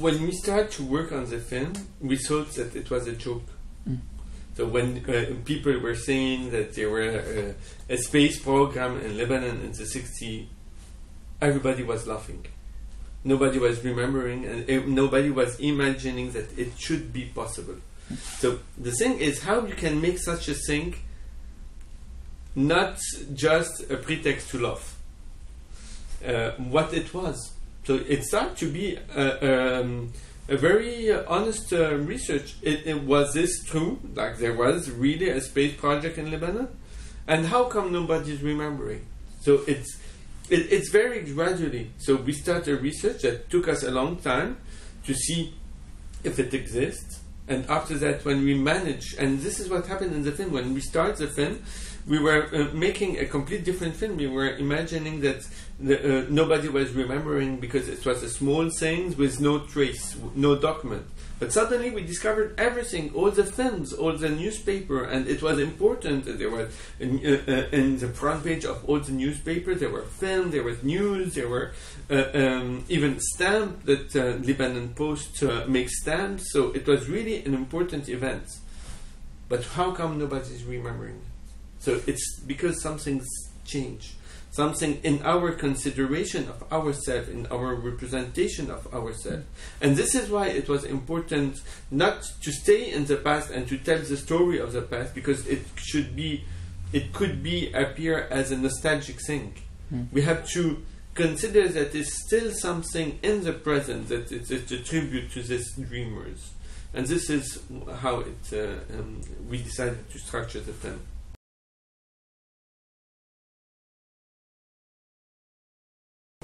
when we started to work on the film, we thought that it was a joke. So when people were saying that there were a space program in Lebanon in the 60s, everybody was laughing. Nobody was remembering, and nobody was imagining that it should be possible. So the thing is how you can make such a thing not just a pretext to laugh. What it was. So it started to be a very honest research. Was this true? Like there was really a space project in Lebanon? And how come nobody's remembering? So it's very gradually. So we started research that took us a long time to see if it exists. And after that, when we managed, and this is what happened in the film, when we started the film, we were making a complete different film. We were imagining that nobody was remembering because it was a small thing with no trace, no document. But suddenly we discovered everything, all the films, all the newspaper, and it was important. There was in the front page of all the newspapers, there were film, there was news, there were even stamps that Lebanon Post makes stamps. So it was really an important event. But how come nobody's remembering? So it's because something's changed. Something in our consideration of ourselves, in our representation of ourselves. And this is why it was important not to stay in the past and to tell the story of the past, because it could appear as a nostalgic thing. We have to consider that it's still something in the present, that it's a tribute to these dreamers. And this is how we decided to structure the film.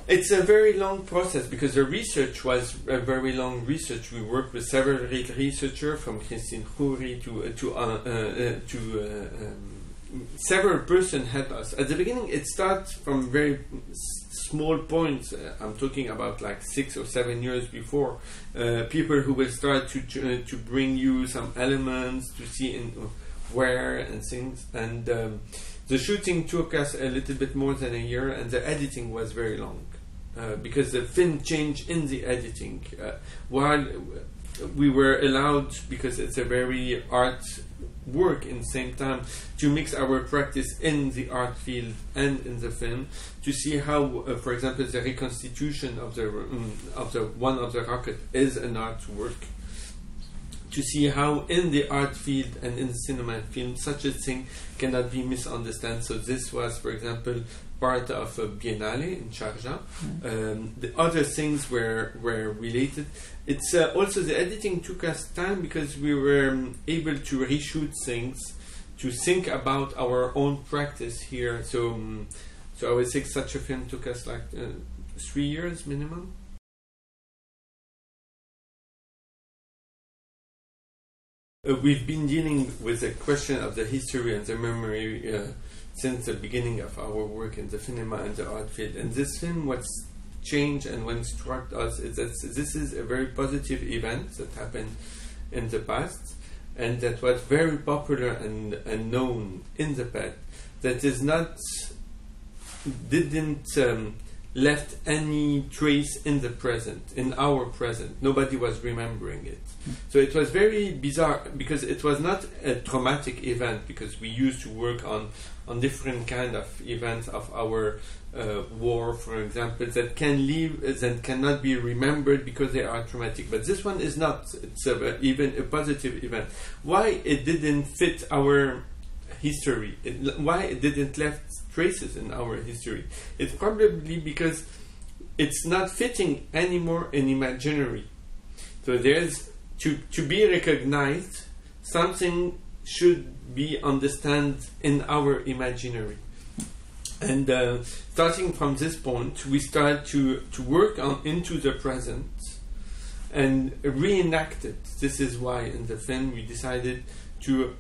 It's a very long process because the research was a very long research. We worked with several researchers, from Christine Khoury to several persons helped us. At the beginning, it starts from very small points. I'm talking about like 6 or 7 years before. People who will start to bring you some elements to see where and things. And the shooting took us a little bit more than a year, and the editing was very long. Because the film changed in the editing. While we were allowed, because it's a very art work in the same time, to mix our practice in the art field and in the film, to see how, for example, the reconstitution of the one of the rocket is an artwork. To see how in the art field and in the cinema and film such a thing cannot be misunderstood. So this was, for example, part of a Biennale in Sharjah. The other things were related. It's also the editing took us time because we were able to reshoot things, to think about our own practice here. So I would say such a film took us like 3 years minimum. We've been dealing with the question of the history and the memory since the beginning of our work in the cinema and the art field. And this film, what's changed and what struck us is that this is a very positive event that happened in the past and that was very popular and known in the past. That is didn't left any trace in the present, in our present. Nobody was remembering it. So it was very bizarre because it was not a traumatic event, because we used to work on different kind of events of our war, for example, that can leave, that cannot be remembered because they are traumatic. But this one is not. It's even a positive event. Why it didn't fit our history? Why it didn't left traces in our history? It's probably because it's not fitting anymore in imaginary. So there's to be recognized, something should be understood in our imaginary. And starting from this point, we start to work on into the present and reenact it. This is why in the film we decided to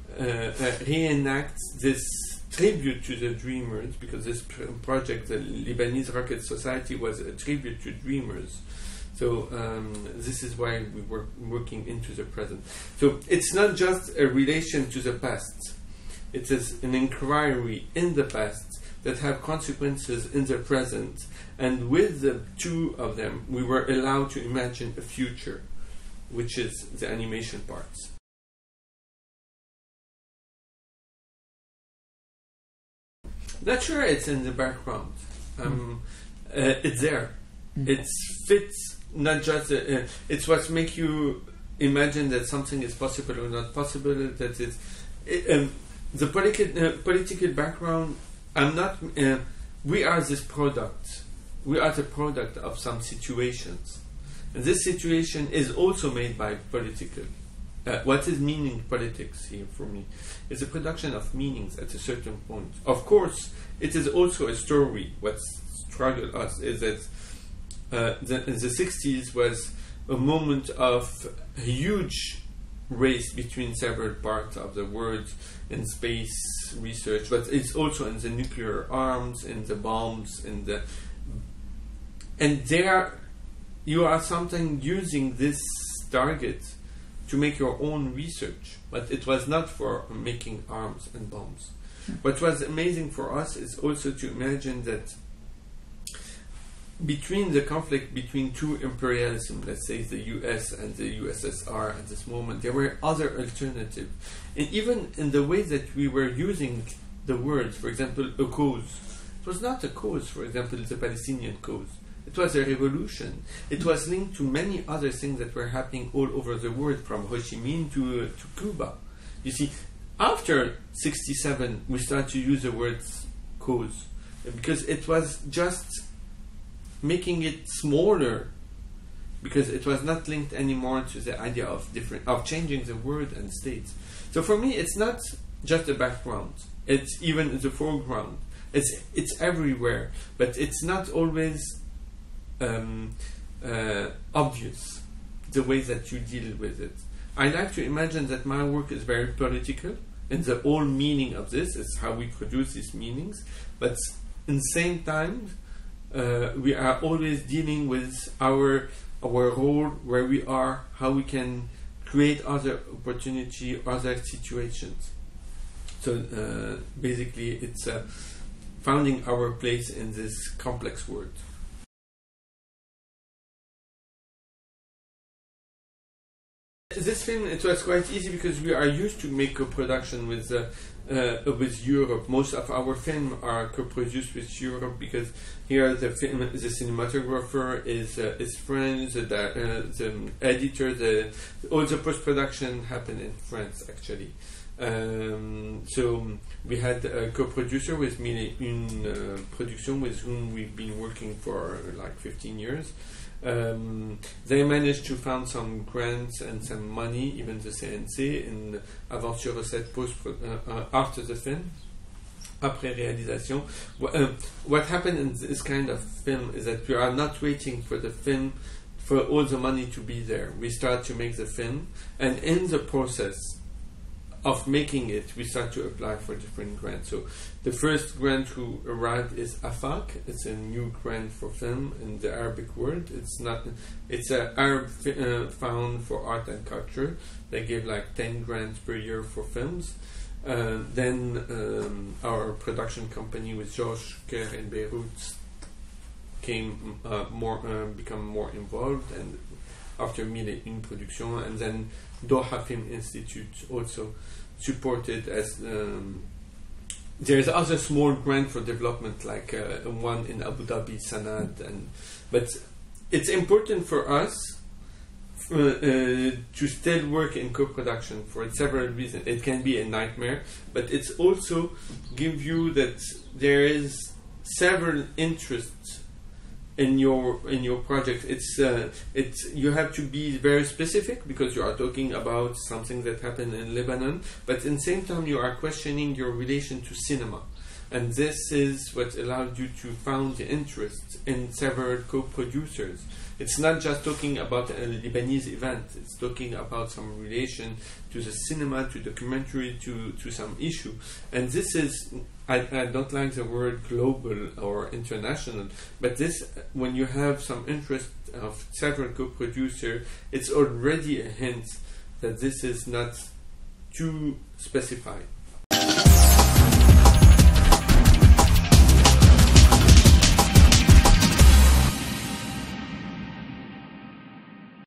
reenact this tribute to the dreamers, because this project, the Lebanese Rocket Society, was a tribute to dreamers. So this is why we were working into the present. So it's not just a relation to the past. It is an inquiry in the past, that have consequences in the present. And with the two of them, we were allowed to imagine a future, which is the animation parts. Not sure it's in the background. It's there. It fits, not just... it's what makes you imagine that something is possible or not possible, that it's... the political background, I'm not... we are this product. We are the product of some situations. And this situation is also made by political. What is meaning politics here for me? It's a production of meanings at a certain point. Of course, it is also a story. What struggled us is that in the 60s was a moment of a huge race between several parts of the world in space research, but it's also in the nuclear arms, in the bombs, and there you are something using this target to make your own research, but it was not for making arms and bombs. What was amazing for us is also to imagine that between the conflict between two imperialism, let's say the US and the USSR at this moment, there were other alternatives. And even in the way that we were using the words, for example, a cause, it was not a cause, for example, the Palestinian cause. It was a revolution. It was linked to many other things that were happening all over the world, from Ho Chi Minh to Cuba. You see, after 67, we started to use the word cause, because it was just making it smaller, because it was not linked anymore to the idea of changing the word and states. So for me, it's not just the background. It's even the foreground. It's everywhere, but it's not always obvious the way that you deal with it. I like to imagine that my work is very political, and the whole meaning of this is how we produce these meanings, but in the same time we are always dealing with our role, where we are, how we can create other opportunity, other situations. So basically it's finding our place in this complex world. This film, it was quite easy because we are used to make co-production with Europe. Most of our films are co-produced with Europe because here the cinematographer is French, the editor, all the post-production happened in France actually. So we had a co-producer with Mille Une Production, with whom we've been working for like 15 years. They managed to find some grants and some money, even the CNC, in Aventure Recette after the film, après réalisation. What happened in this kind of film is that we are not waiting for the film, for all the money to be there. We start to make the film, and in the process of making it, we start to apply for different grants. So the first grant who arrived is AFAC. It's a new grant for film in the Arabic world. It's an Arab Fund for Art and Culture. They give like 10 grants per year for films. Then our production company with Georges Kerr in Beirut become more involved, and after Mille Une Production, and then Doha Film Institute also supported as there's other small grant for development, like one in Abu Dhabi, Sanad, but it's important for us to still work in co-production for several reasons. It can be a nightmare, but it's also give you that there is several interests in your project. You have to be very specific because you are talking about something that happened in Lebanon, but at the same time you are questioning your relation to cinema, and this is what allowed you to found the interest in several co-producers. It's not just talking about a Lebanese event, it's talking about some relation to the cinema, to documentary, to some issue. And this is, I don't like the word global or international, but this, when you have some interest of several co-producers, it's already a hint that this is not too specified.